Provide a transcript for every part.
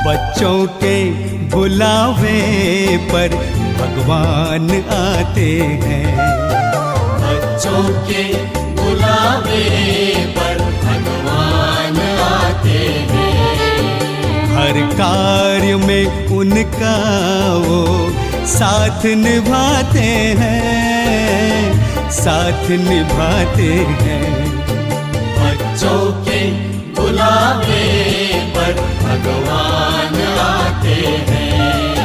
बच्चों के बुलावे पर भगवान आते हैं। बच्चों के बुलावे पर भगवान आते हैं। हर कार्य में उनका वो साथ निभाते हैं, साथ निभाते हैं। बच्चों के बुलावे पर भगवान आते हैं।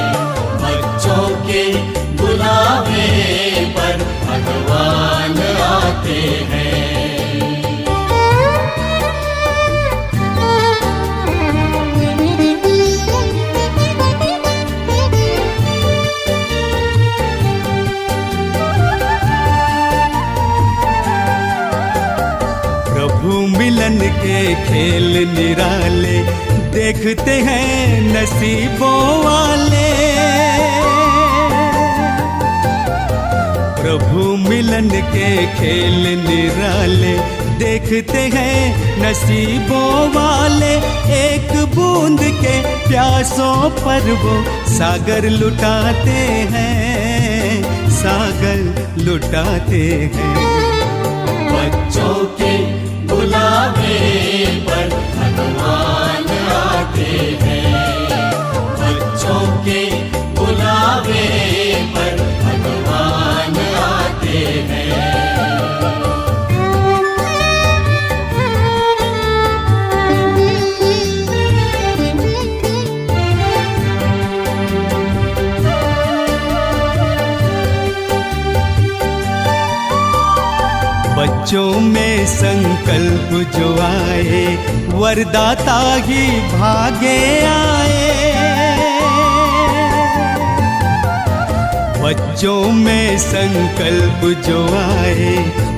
बच्चों के बुलावे पर भगवान आते हैं। प्रभु मिलन के खेल निराले देखते हैं नसीबों वाले। प्रभु मिलन के खेल निराले देखते हैं नसीबों वाले। एक बूंद के प्यासों पर वो सागर लुटाते हैं, सागर लुटाते हैं। बच्चों के बुलावे पर भगवान आते हैं। बच्चों के बुलावे पर भगवान आते हैं। बच्चों में संकल्प जो आए वरदाता ही भागे आए। बच्चों में संकल्प जो आए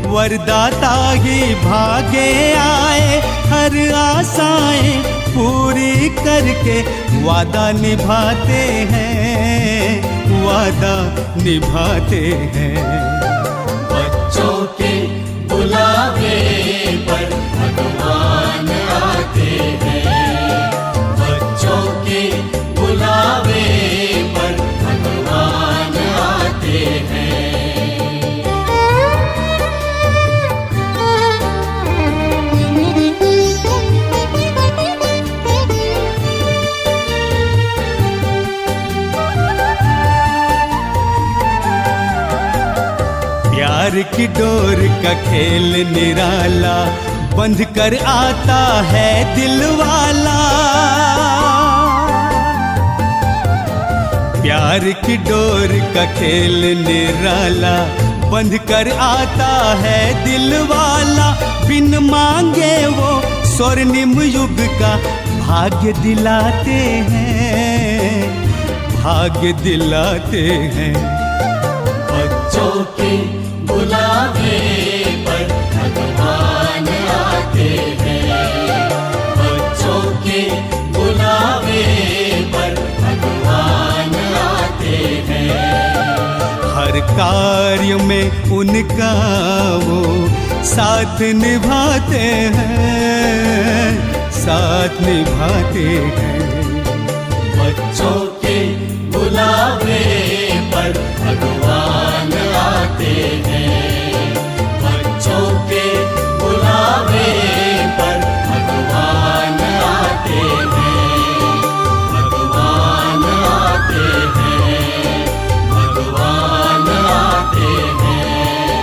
वरदाता ही भागे आए। हर आशाएं पूरी करके वादा निभाते हैं, वादा निभाते हैं। बच्चों के बुलावे पर भगवान आते हैं। बच्चों के बुलावे पर भगवान आते हैं। प्यार की डोर का खेल निराला बंध कर आता है दिल वाला। प्यार की डोर का खेल निराला बंध कर आता है दिल वाला। बिन मांगे वो स्वर्णिम युग का भाग्य दिलाते हैं, भाग्य दिलाते हैं। बच्चों के बुलावे पर भगवान आते हैं। बच्चों के बुलावे पर भगवान आते हैं। हर कार्य में उनका वो साथ निभाते हैं, साथ निभाते हैं। बच्चों के बुलावे पर भगवान आते हैं। बच्चों के बुलावे पर भगवान आते हैं। भगवान आते हैं। भगवान आते हैं।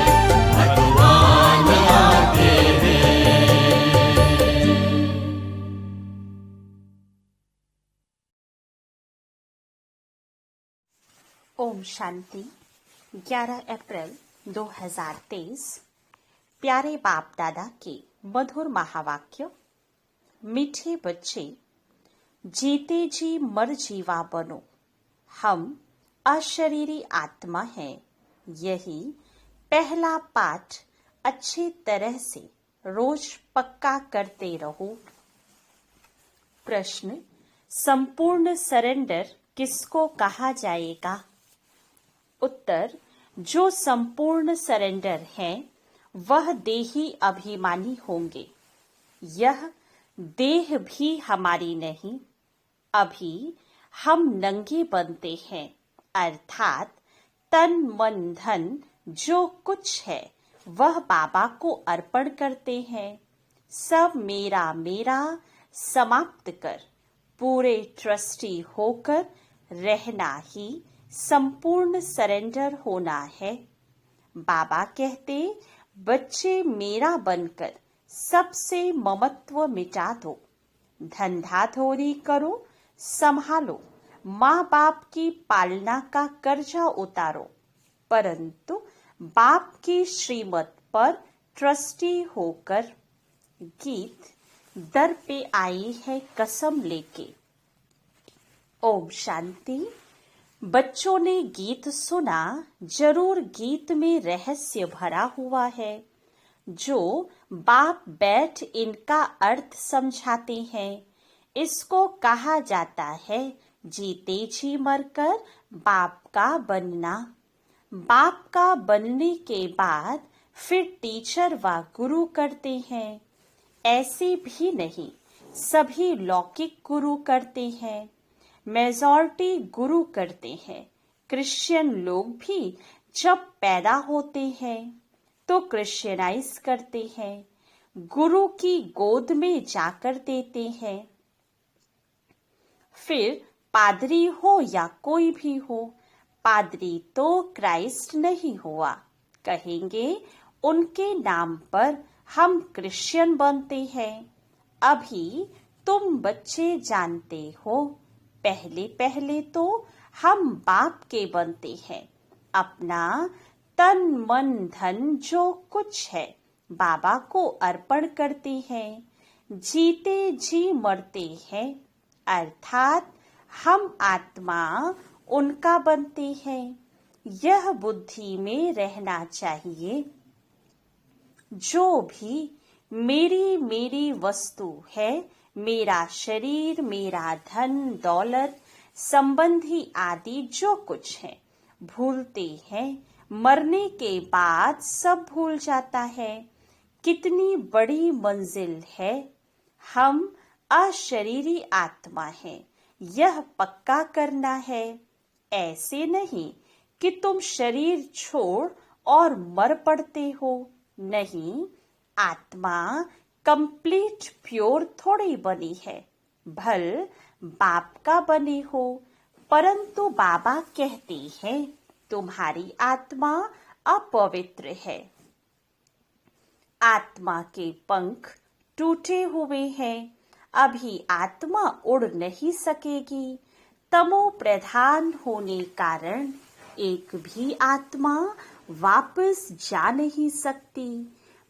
भगवान आते हैं। ओम शांति। 11 अप्रैल 2023। प्यारे बाप दादा के मधुर महावाक्य। मीठे बच्चे, जीते जी मर जीवा बनो। हम अशरीरी आत्मा हैं। यही पहला पाठ अच्छी तरह से रोज पक्का करते रहो। प्रश्न, संपूर्ण सरेंडर किसको कहा जाएगा? उत्तर, जो संपूर्ण सरेंडर हैं वह देही अभिमानी होंगे। यह देह भी हमारी नहीं, अभी हम नंगे बनते हैं, अर्थात तन मन धन जो कुछ है वह बाबा को अर्पण करते हैं। सब मेरा मेरा समाप्त कर पूरे ट्रस्टी होकर रहना ही संपूर्ण सरेंडर होना है। बाबा कहते, बच्चे मेरा बनकर सबसे ममत्व मिटा दो, धंधाधोरी करो, संभालो, माँ बाप की पालना का कर्जा उतारो, परंतु बाप की श्रीमत पर ट्रस्टी होकर। गीत दर पे आई है कसम लेके। ओम शांति। बच्चों ने गीत सुना, जरूर गीत में रहस्य भरा हुआ है जो बाप बैठ इनका अर्थ समझाते हैं। इसको कहा जाता है जीते जी मरकर बाप का बनना। बाप का बनने के बाद फिर टीचर व गुरु करते हैं। ऐसे भी नहीं, सभी लौकिक गुरु करते हैं, मेजॉरिटी गुरु करते हैं। क्रिश्चियन लोग भी जब पैदा होते हैं तो क्रिश्चियनाइज करते हैं, गुरु की गोद में जाकर देते हैं। फिर पादरी हो या कोई भी हो, पादरी तो क्राइस्ट नहीं हुआ, कहेंगे उनके नाम पर हम क्रिश्चियन बनते हैं। अभी तुम बच्चे जानते हो, पहले पहले तो हम बाप के बनते हैं। अपना तन मन धन जो कुछ है बाबा को अर्पण करते हैं, जीते जी मरते हैं, अर्थात हम आत्मा उनका बनते हैं। यह बुद्धि में रहना चाहिए। जो भी मेरी मेरी वस्तु है, मेरा शरीर, मेरा धन दौलत संबंधी आदि जो कुछ है, भूलते हैं। मरने के बाद सब भूल जाता है। कितनी बड़ी मंजिल है। हम अशरीरी आत्मा है, यह पक्का करना है। ऐसे नहीं कि तुम शरीर छोड़ और मर पड़ते हो। नहीं, आत्मा कंप्लीट प्योर थोड़ी बनी है। भल बाप का बने हो, परंतु बाबा कहते हैं तुम्हारी आत्मा अपवित्र है। आत्मा के पंख टूटे हुए हैं, अभी आत्मा उड़ नहीं सकेगी। तमो प्रधान होने कारण एक भी आत्मा वापस जा नहीं सकती।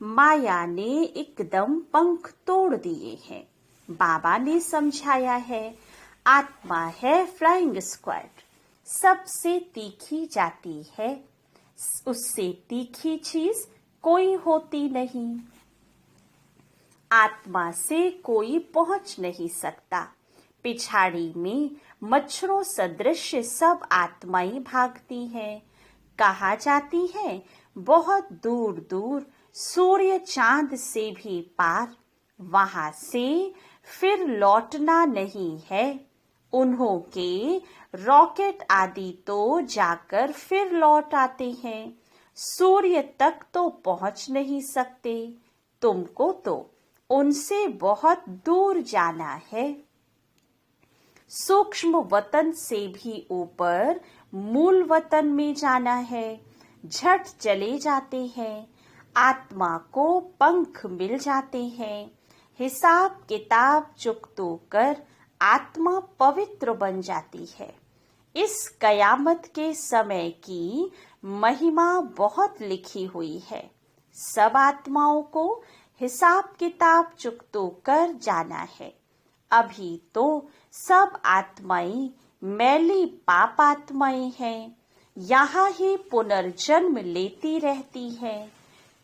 माया ने एकदम पंख तोड़ दिए हैं। बाबा ने समझाया है, आत्मा है फ्लाइंग स्क्वाड, सबसे तीखी जाती है, उससे तीखी चीज कोई होती नहीं। आत्मा से कोई पहुंच नहीं सकता। पिछाड़ी में मच्छरों सदृश सब आत्माएं भागती हैं। कहा जाती है बहुत दूर दूर सूर्य चांद से भी पार, वहां से फिर लौटना नहीं है। उन्हों के रॉकेट आदि तो जाकर फिर लौट आते हैं, सूर्य तक तो पहुंच नहीं सकते। तुमको तो उनसे बहुत दूर जाना है। सूक्ष्म वतन से भी ऊपर मूल वतन में जाना है। झट चले जाते हैं, आत्मा को पंख मिल जाते हैं। हिसाब किताब चुकतो कर आत्मा पवित्र बन जाती है। इस कयामत के समय की महिमा बहुत लिखी हुई है। सब आत्माओं को हिसाब किताब चुकतो कर जाना है। अभी तो सब आत्माएं मैली पाप आत्माएं हैं, यहाँ ही पुनर्जन्म लेती रहती हैं।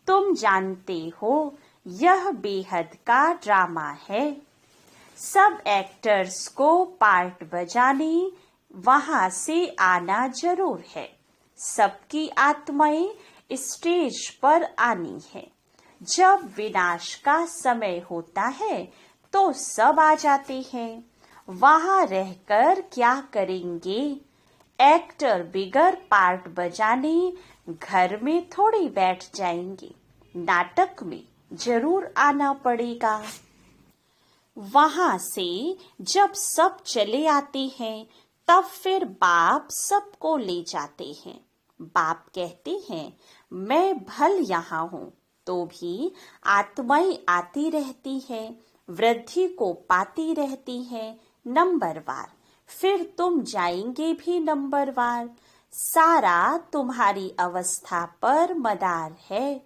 तुम जानते हो यह बेहद का ड्रामा है। सब एक्टर्स को पार्ट बजाने वहां से आना जरूर है। सबकी आत्माएं स्टेज पर आनी है। जब विनाश का समय होता है तो सब आ जाते हैं वहां रहकर क्या करेंगे? एक्टर बिगर पार्ट बजाने घर में थोड़ी बैठ जाएंगे, नाटक में जरूर आना पड़ेगा। वहां से जब सब चले आते हैं तब फिर बाप सबको ले जाते हैं। बाप कहते हैं मैं भल यहाँ हूँ, तो भी आत्माएं आती रहती है, वृद्धि को पाती रहती है नंबरवार। फिर तुम जाएंगे भी नंबरवार। सारा तुम्हारी अवस्था पर मदार है,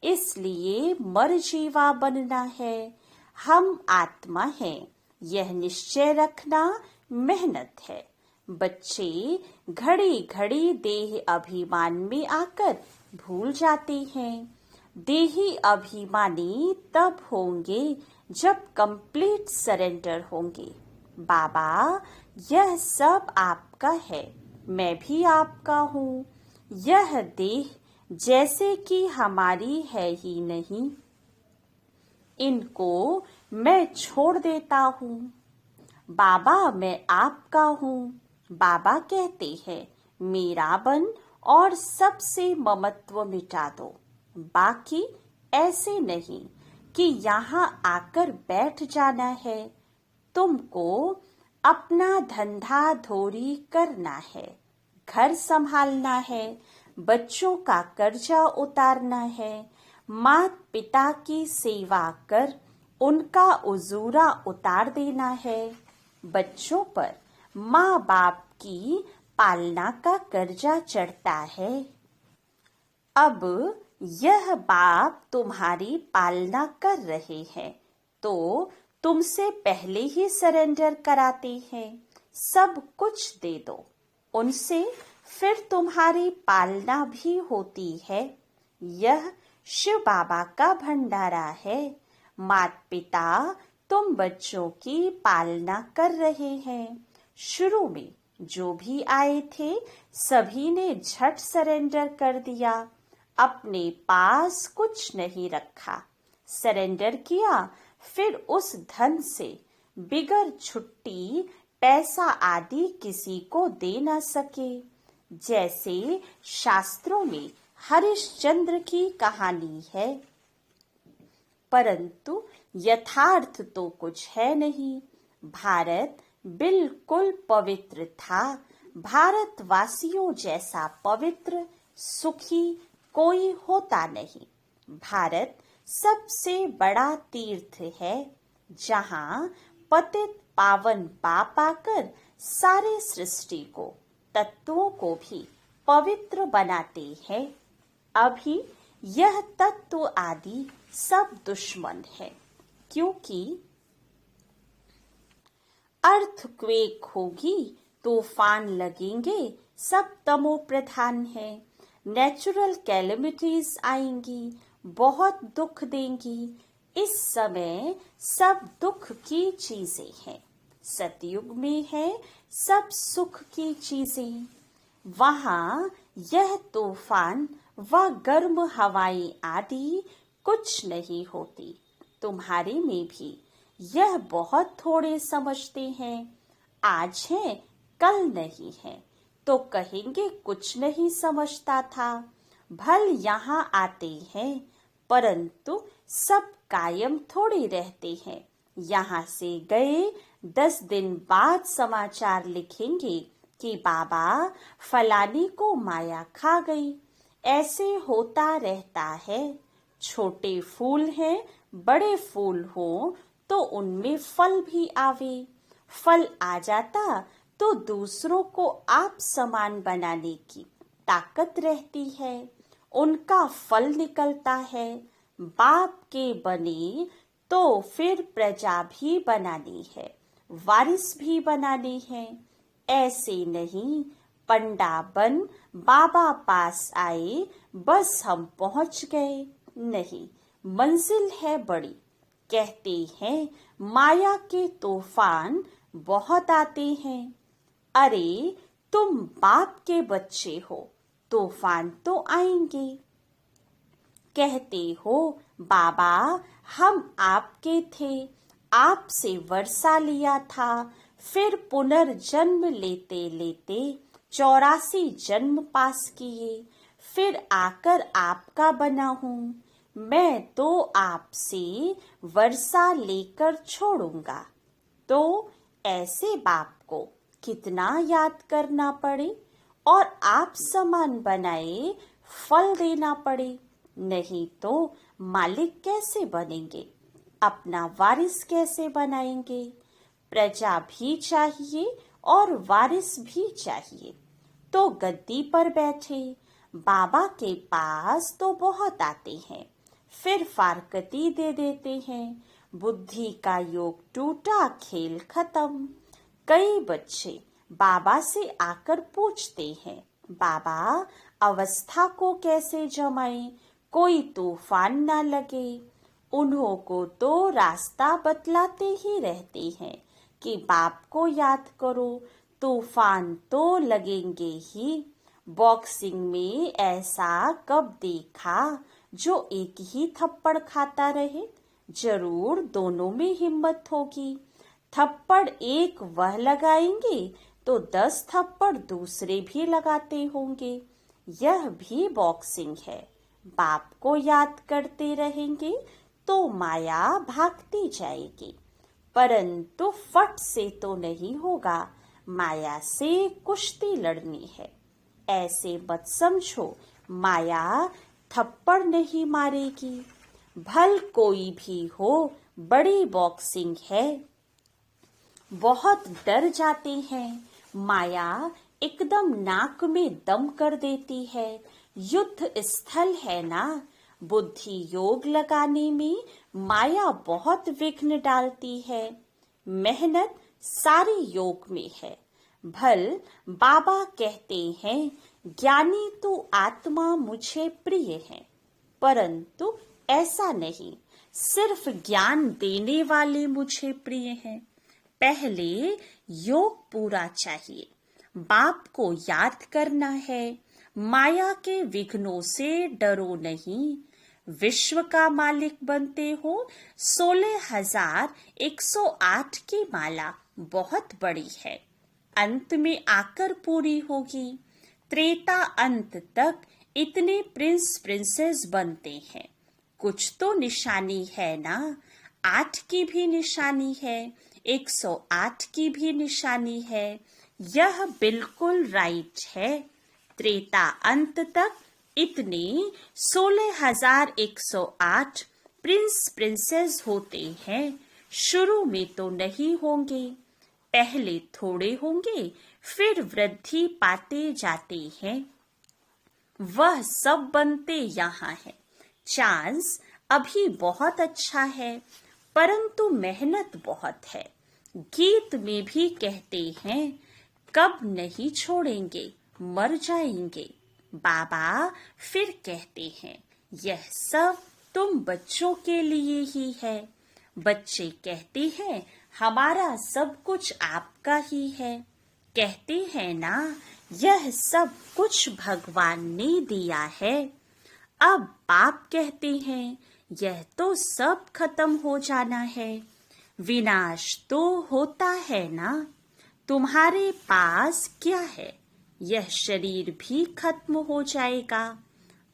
इसलिए मरजीवा बनना है। हम आत्मा हैं, यह निश्चय रखना मेहनत है। बच्चे घड़ी घड़ी देह अभिमान में आकर भूल जाते हैं। देही अभिमानी तब होंगे जब कंप्लीट सरेंडर होंगे। बाबा यह सब आपका है, मैं भी आपका हूँ। यह देह जैसे कि हमारी है ही नहीं, इनको मैं छोड़ देता हूँ। बाबा मैं आपका हूँ। बाबा कहते हैं मेरा बन और सबसे ममत्व मिटा दो। बाकी ऐसे नहीं कि यहाँ आकर बैठ जाना है। तुमको अपना धंधा धोरी करना है, घर संभालना है, बच्चों का कर्जा उतारना है, माता पिता की सेवा कर उनका उजूरा उतार देना है। बच्चों पर माँ बाप की पालना का कर्जा चढ़ता है। अब यह बाप तुम्हारी पालना कर रहे हैं, तो तुमसे पहले ही सरेंडर कराते हैं। सब कुछ दे दो उनसे, फिर तुम्हारी पालना भी होती है। यह शिव बाबा का भंडारा है। माता पिता तुम बच्चों की पालना कर रहे हैं। शुरू में जो भी आए थे सभी ने झट सरेंडर कर दिया, अपने पास कुछ नहीं रखा। सरेंडर किया, फिर उस धन से बिगर छुट्टी पैसा आदि किसी को दे न सके। जैसे शास्त्रों में हरिश्चंद्र की कहानी है, परंतु यथार्थ तो कुछ है नहीं। भारत बिल्कुल पवित्र था। भारतवासियों जैसा पवित्र सुखी कोई होता नहीं। भारत सबसे बड़ा तीर्थ है, जहाँ पतित पावन पाप आकर सारे सृष्टि को, तत्वों को भी पवित्र बनाते हैं। अभी यह तत्व आदि सब दुश्मन है, क्योंकि अर्थक्वेक होगी, तूफान लगेंगे, सब तमो प्रधान है। नेचुरल कैलेमिटीज आएंगी, बहुत दुख देंगी। इस समय सब दुख की चीजें हैं। सतयुग में है सब सुख की चीजें। वहाँ यह तूफान व गर्म हवाएं आदि कुछ नहीं होती। तुम्हारे में भी यह बहुत थोड़े समझते हैं। आज है कल नहीं है, तो कहेंगे कुछ नहीं समझता था। भल यहाँ आते हैं, परंतु सब कायम थोड़े रहते हैं। यहाँ से गए 10 दिन बाद समाचार लिखेंगे कि बाबा फलानी को माया खा गई। ऐसे होता रहता है। छोटे फूल हैं, बड़े फूल हो तो उनमें फल भी आवे। फल आ जाता तो दूसरों को आप समान बनाने की ताकत रहती है। उनका फल निकलता है। बाप के बने तो फिर प्रजा भी बनानी है, वारिस भी बनाने हैं। ऐसे नहीं पंडा बन बाबा पास आए, बस हम पहुंच गए। नहीं, मंजिल है बड़ी। कहते हैं माया के तूफान बहुत आते हैं। अरे तुम बाप के बच्चे हो, तूफान तो आएंगे। कहते हो बाबा हम आपके थे, आपसे वर्षा लिया था, फिर पुनर्जन्म लेते लेते 84 जन्म पास किए, फिर आकर आपका बना हूँ। मैं तो आपसे वर्षा लेकर छोड़ूंगा। तो ऐसे बाप को कितना याद करना पड़े और आप समान बनाए फल देना पड़े, नहीं तो मालिक कैसे बनेंगे, अपना वारिस कैसे बनाएंगे। प्रजा भी चाहिए और वारिस भी चाहिए। तो गद्दी पर बैठे बाबा के पास तो बहुत आते हैं, फिर फारकती दे देते हैं। बुद्धि का योग टूटा, खेल खत्म। कई बच्चे बाबा से आकर पूछते हैं, बाबा अवस्था को कैसे जमाएं, कोई तूफान ना लगे। उन्हों को तो रास्ता बतलाते ही रहते हैं कि बाप को याद करो, तूफान तो लगेंगे ही। बॉक्सिंग में ऐसा कब देखा जो एक ही थप्पड़ खाता रहे, जरूर दोनों में हिम्मत होगी। थप्पड़ एक वह लगाएंगे तो 10 थप्पड़ दूसरे भी लगाते होंगे। यह भी बॉक्सिंग है। बाप को याद करते रहेंगे तो माया भागती जाएगी, परंतु फट से तो नहीं होगा, माया से कुश्ती लड़नी है। ऐसे मत समझो माया थप्पड़ नहीं मारेगी। भल कोई भी हो, बड़ी बॉक्सिंग है। बहुत डर जाते हैं, माया एकदम नाक में दम कर देती है। युद्ध स्थल है ना, बुद्धि योग लगाने में माया बहुत विघ्न डालती है। मेहनत सारी योग में है। भल बाबा कहते हैं, ज्ञानी तो आत्मा मुझे प्रिय है, परंतु ऐसा नहीं, सिर्फ ज्ञान देने वाले मुझे प्रिय हैं। पहले योग पूरा चाहिए, बाप को याद करना है। माया के विघ्नों से डरो नहीं। विश्व का मालिक बनते हो। 16,108 की माला बहुत बड़ी है, अंत में आकर पूरी होगी। त्रेता अंत तक इतने प्रिंस प्रिंसेस बनते हैं। कुछ तो निशानी है ना, 8 की भी निशानी है, 108 की भी निशानी है। यह बिल्कुल राइट है। त्रेता अंत तक इतने 16,108 प्रिंस प्रिंसेस होते हैं। शुरू में तो नहीं होंगे, पहले थोड़े होंगे, फिर वृद्धि पाते जाते हैं। वह सब बनते यहाँ है। चांस अभी बहुत अच्छा है, परंतु मेहनत बहुत है। गीत में भी कहते हैं, कब नहीं छोड़ेंगे, मर जाएंगे। बाबा फिर कहते हैं, यह सब तुम बच्चों के लिए ही है। बच्चे कहते हैं, हमारा सब कुछ आपका ही है। कहते हैं ना, यह सब कुछ भगवान ने दिया है। अब बाप कहते हैं, यह तो सब खत्म हो जाना है। विनाश तो होता है ना। तुम्हारे पास क्या है, यह शरीर भी खत्म हो जाएगा।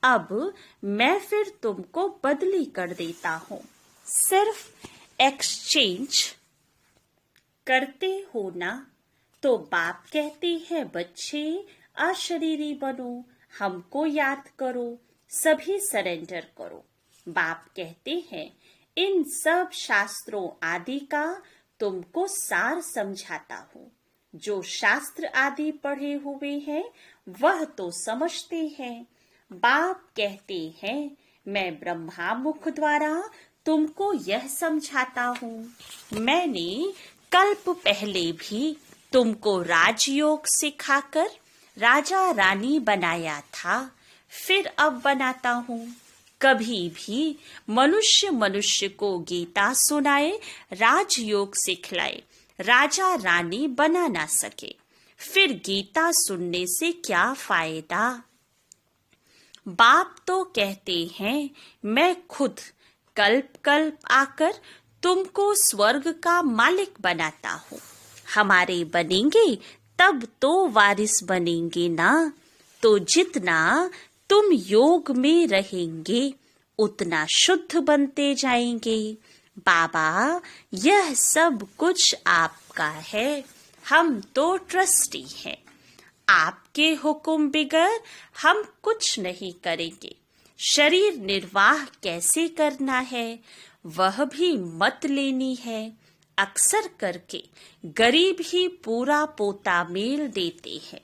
अब मैं फिर तुमको बदली कर देता हूँ। सिर्फ एक्सचेंज करते हो ना। तो बाप कहते हैं, बच्चे अशरीरी बनो, हमको याद करो, सभी सरेंडर करो। बाप कहते हैं, इन सब शास्त्रों आदि का तुमको सार समझाता हूँ। जो शास्त्र आदि पढ़े हुए हैं वह तो समझते हैं। बाप कहते हैं, मैं ब्रह्मा मुख द्वारा तुमको यह समझाता हूँ। मैंने कल्प पहले भी तुमको राजयोग सिखाकर राजा रानी बनाया था, फिर अब बनाता हूँ। कभी भी मनुष्य को गीता सुनाए, राजयोग सिखलाए, राजा रानी बना ना सके, फिर गीता सुनने से क्या फायदा। बाप तो कहते हैं, मैं खुद कल्प कल्प आकर तुमको स्वर्ग का मालिक बनाता हूँ। हमारे बनेंगे तब तो वारिस बनेंगे ना। तो जितना तुम योग में रहेंगे उतना शुद्ध बनते जाएंगे। बाबा, यह सब कुछ आपका है, हम तो ट्रस्टी हैं। आपके हुक्म बिगर हम कुछ नहीं करेंगे। शरीर निर्वाह कैसे करना है वह भी मत लेनी है। अक्सर करके गरीब ही पूरा पोता मेल देते हैं।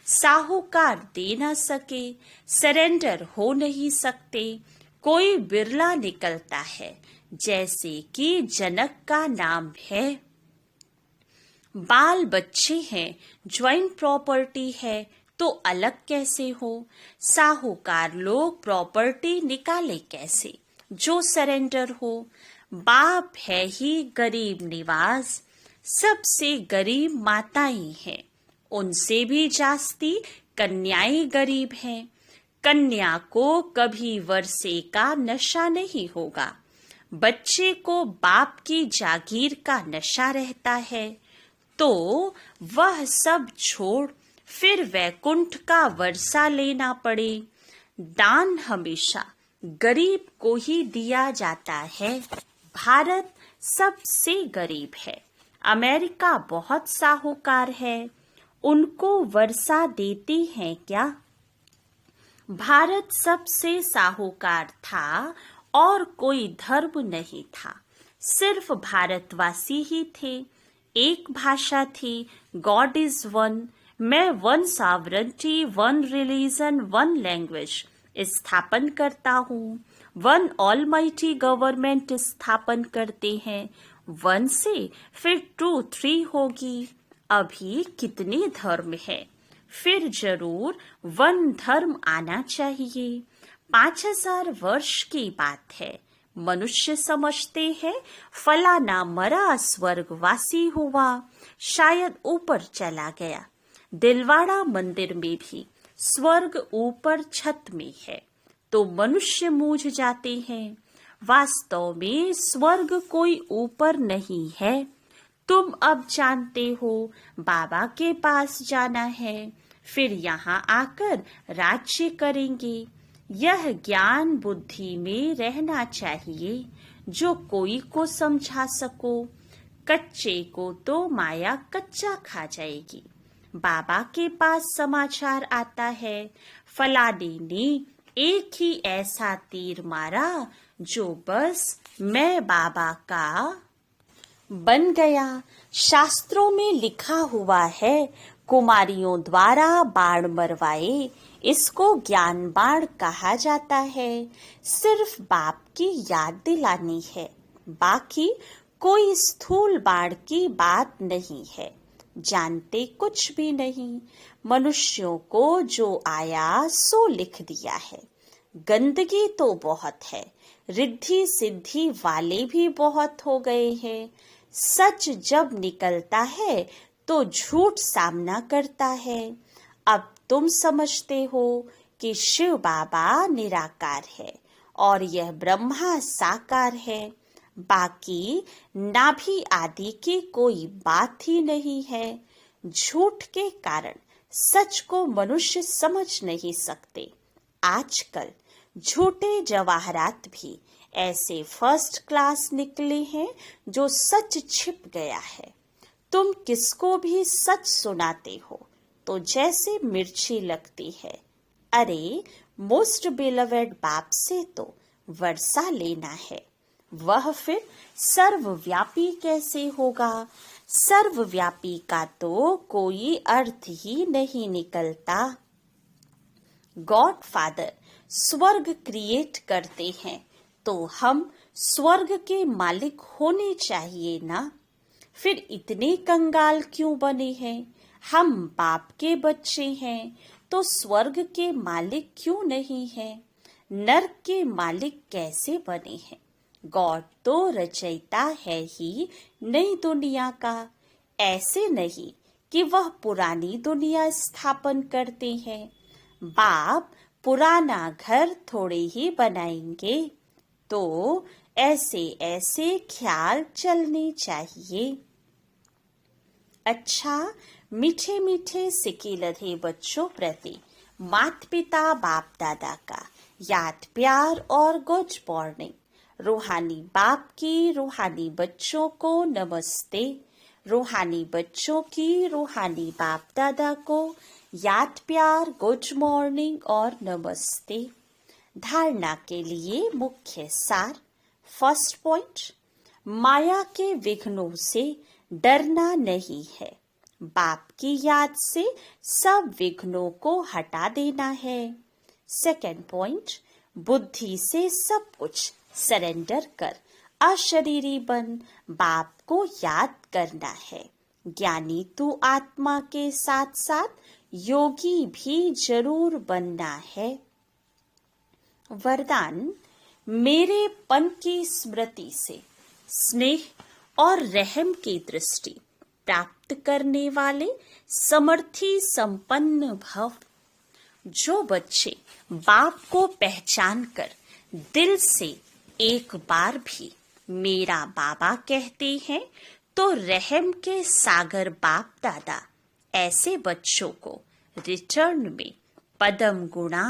साहूकार दे ना सके, सरेंडर हो नहीं सकते। कोई बिरला निकलता है, जैसे कि जनक का नाम है। बाल बच्चे हैं, ज्वाइंट प्रॉपर्टी है, तो अलग कैसे हो। साहूकार लोग प्रॉपर्टी निकाले कैसे, जो सरेंडर हो। बाप है ही गरीब निवास, सबसे गरीब माताएं हैं, उनसे भी जास्ती कन्याएं गरीब हैं। कन्या को कभी वर्षे का नशा नहीं होगा। बच्चे को बाप की जागीर का नशा रहता है, तो वह सब छोड़ फिर वैकुंठ का वर्षा लेना पड़े। दान हमेशा गरीब को ही दिया जाता है। भारत सबसे गरीब है। अमेरिका बहुत साहूकार है, उनको वर्षा देती हैं क्या। भारत सबसे साहूकार था और कोई धर्म नहीं था, सिर्फ भारतवासी ही थे। एक भाषा थी, गॉड इज वन। मैं one sovereignty, one religion, one language स्थापन करता हूँ। वन ऑलमाइटी गवर्नमेंट स्थापन करते हैं। वन से फिर 2, 3 होगी। अभी कितने धर्म है, फिर जरूर वन धर्म आना चाहिए। 5000 वर्ष की बात है। मनुष्य समझते हैं फलाना मरा स्वर्गवासी हुआ, शायद ऊपर चला गया। दिलवाड़ा मंदिर में भी स्वर्ग ऊपर छत में है, तो मनुष्य मूझ जाते हैं। वास्तव में स्वर्ग कोई ऊपर नहीं है। तुम अब जानते हो बाबा के पास जाना है, फिर यहाँ आकर राज्य करेंगे। यह ज्ञान बुद्धि में रहना चाहिए, जो कोई को समझा सको। कच्चे को तो माया कच्चा खा जाएगी। बाबा के पास समाचार आता है, फलाने ने एक ही ऐसा तीर मारा जो बस मैं बाबा का बन गया। शास्त्रों में लिखा हुआ है, कुमारियों द्वारा बाण मरवाए, इसको ज्ञान बाण कहा जाता है। सिर्फ बाप की याद दिलानी है, बाकी कोई स्थूल बाण की बात नहीं है। जानते कुछ भी नहीं। मनुष्यों को जो आया सो लिख दिया है। गंदगी तो बहुत है, रिद्धि सिद्धि वाले भी बहुत हो गए हैं। सच जब निकलता है तो झूठ सामना करता है। अब तुम समझते हो कि शिव बाबा निराकार है और यह ब्रह्मा साकार है। बाकी नाभि आदि की कोई बात ही नहीं है। झूठ के कारण सच को मनुष्य समझ नहीं सकते। आजकल झूठे जवाहरात भी ऐसे फर्स्ट क्लास निकले हैं जो सच छिप गया है। तुम किसको भी सच सुनाते हो तो जैसे मिर्ची लगती है। अरे मोस्ट बिलवेड बाप से तो वर्षा लेना है, वह फिर सर्वव्यापी कैसे होगा। सर्वव्यापी का तो कोई अर्थ ही नहीं निकलता। गॉड फादर स्वर्ग क्रिएट करते हैं तो हम स्वर्ग के मालिक होने चाहिए ना। फिर इतने कंगाल क्यों बने हैं। हम बाप के बच्चे हैं तो स्वर्ग के मालिक क्यों नहीं हैं। नर्क के मालिक कैसे बने हैं। गॉड तो रचयिता है ही नई दुनिया का। ऐसे नहीं कि वह पुरानी दुनिया स्थापन करते हैं। बाप पुराना घर थोड़े ही बनाएंगे। तो ऐसे ऐसे ख्याल चलने चाहिए। अच्छा, मीठे मीठे सिके लधे बच्चों प्रति माता पिता बाप दादा का याद प्यार और गुड मॉर्निंग। रूहानी बाप की रूहानी बच्चों को नमस्ते। रूहानी बच्चों की रूहानी बाप दादा को याद प्यार गुड मॉर्निंग और नमस्ते। धारणा के लिए मुख्य सार। फर्स्ट पॉइंट, माया के विघ्नों से डरना नहीं है, बाप की याद से सब विघ्नों को हटा देना है। सेकेंड पॉइंट, बुद्धि से सब कुछ सरेंडर कर अशरीरी बन बाप को याद करना है। ज्ञानी तू आत्मा के साथ साथ योगी भी जरूर बनना है। वरदान, मेरे पन की स्मृति से स्नेह और रहम की दृष्टि प्राप्त करने वाले समर्थी संपन्न भव। जो बच्चे बाप को पहचान कर दिल से एक बार भी मेरा बाबा कहते हैं तो रहम के सागर बाप दादा ऐसे बच्चों को रिटर्न में पदम गुणा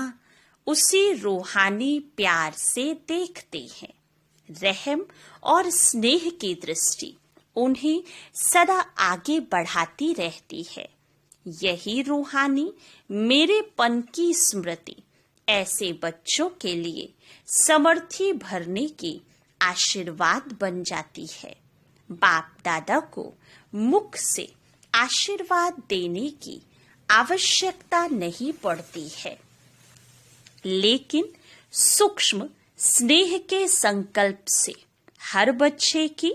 उसी रूहानी प्यार से देखते हैं। रहम और स्नेह की दृष्टि उन्हें सदा आगे बढ़ाती रहती है। यही रूहानी मेरेपन की स्मृति ऐसे बच्चों के लिए समर्थी भरने की आशीर्वाद बन जाती है। बाप दादा को मुख से आशीर्वाद देने की आवश्यकता नहीं पड़ती है, लेकिन सूक्ष्म स्नेह के संकल्प से हर बच्चे की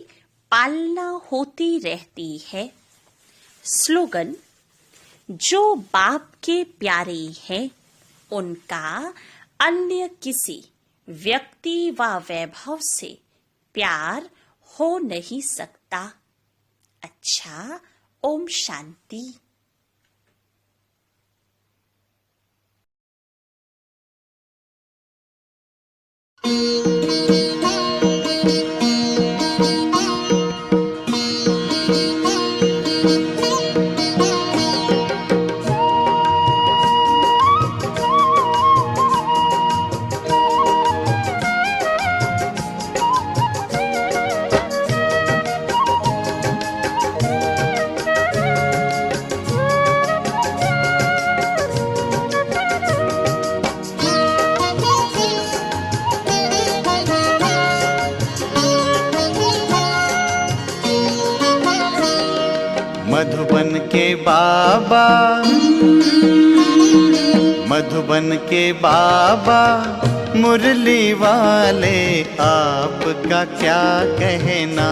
पालना होती रहती है। स्लोगन, जो बाप के प्यारे हैं उनका अन्य किसी व्यक्ति व वैभव से प्यार हो नहीं सकता। अच्छा, ओम शांति। मधुबन के बाबा, मधुबन के बाबा मुरली वाले, आपका क्या कहना,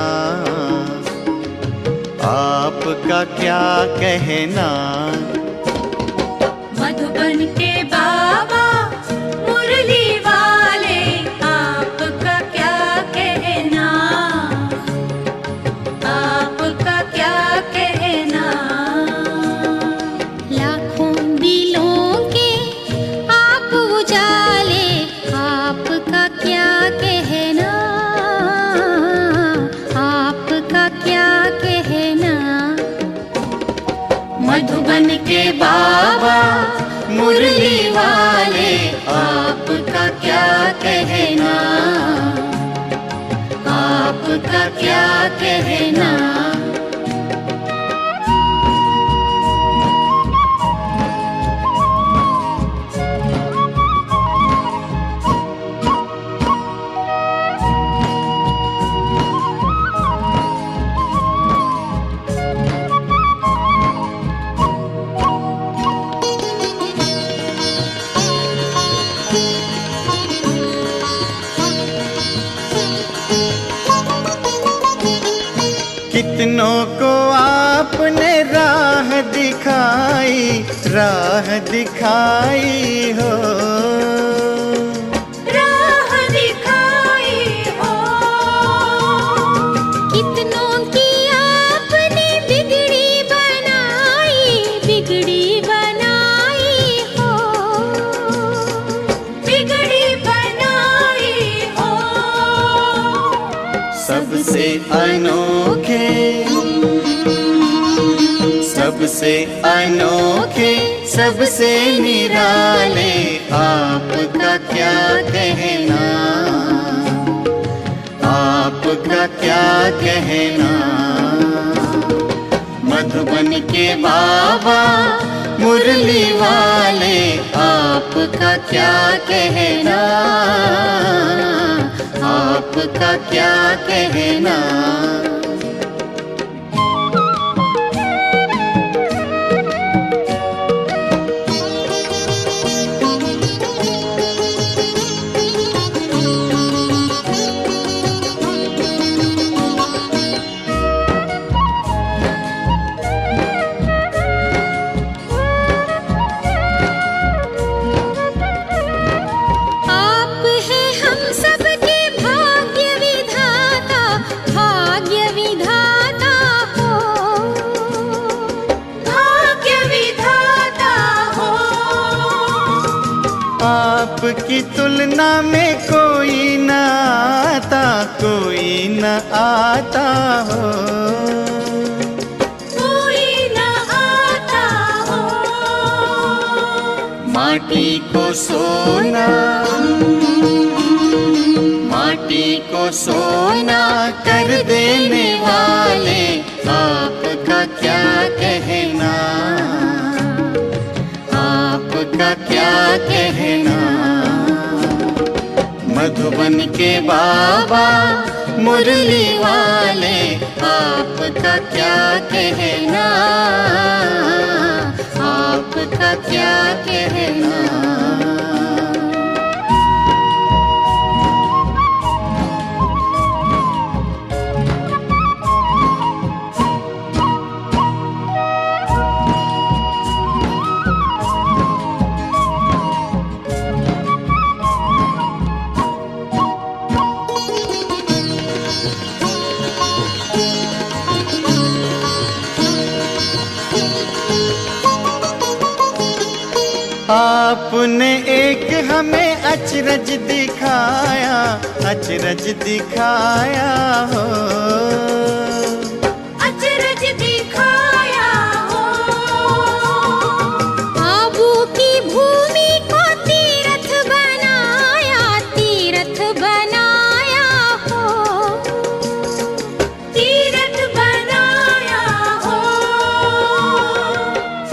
आपका क्या कहना। मधुबन के बाबा मुरली वाले, आपका क्या कहना, आपका क्या कहना। लाखों दिलों के आप उजाले, आपका क्या कहना, आपका क्या कहना। मधुबन के बाबा मुरली वाले, आपका क्या कहना, आपका क्या कहना। कितनों को आपने राह दिखाई, राह दिखाई हो, राह दिखाई हो। कितनों की आपने बिगड़ी बनाई, बिगड़ी बनाई हो, बिगड़ी बनाई हो। सबसे अनोखे सबसे अनोखे सबसे निराले आपका क्या कहना, आपका क्या कहना। मधुबन के बाबा मुरली वाले आपका क्या कहना, आपका क्या कहना। आप हैं हम सबके भाग्य विधाता, भाग्य विधाता हो, भाग्य विधाता हो। आपकी तुलना में कोई न आता, कोई न आता हो। कोई न आता हो। माटी को सोना, माटी को सोना कर देने वाले आपका क्या कहना, आपका क्या कहना। मधुबन के बाबा मुरली वाले आपका क्या कहना, आपका क्या कहना। आपने एक हमें अचरज दिखाया, अचरज दिखाया हो। अचरज दिखाया हो। आबू की भूमि को तीर्थ बनाया, तीर्थ बनाया हो, तीर्थ बनाया हो।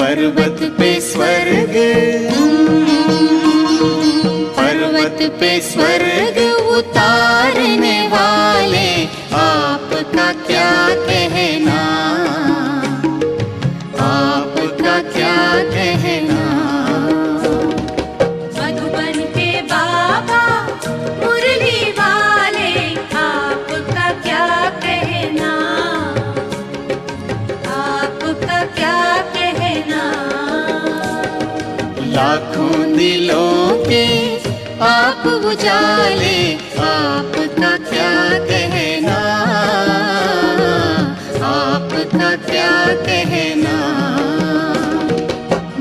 पर्वत पे स्वर्ग, पर्वत पे स्वर्ग उतारने वाले आपका क्या कहना, आपका क्या कहना। मधुबन के बाबा मुरली वाले आपका क्या कहना, आपका क्या कहना। लाखों दिलों के आप उजाले आपका क्या कहना, आपका क्या कहना।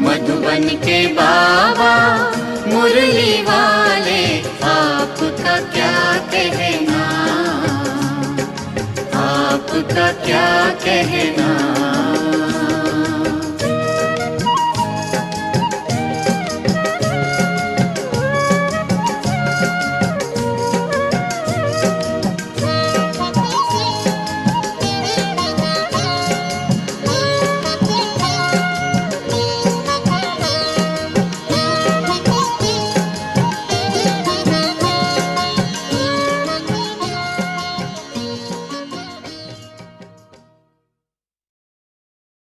मधुबन के बाबा मुरली वाले आपका क्या कहना, आपका क्या कहना।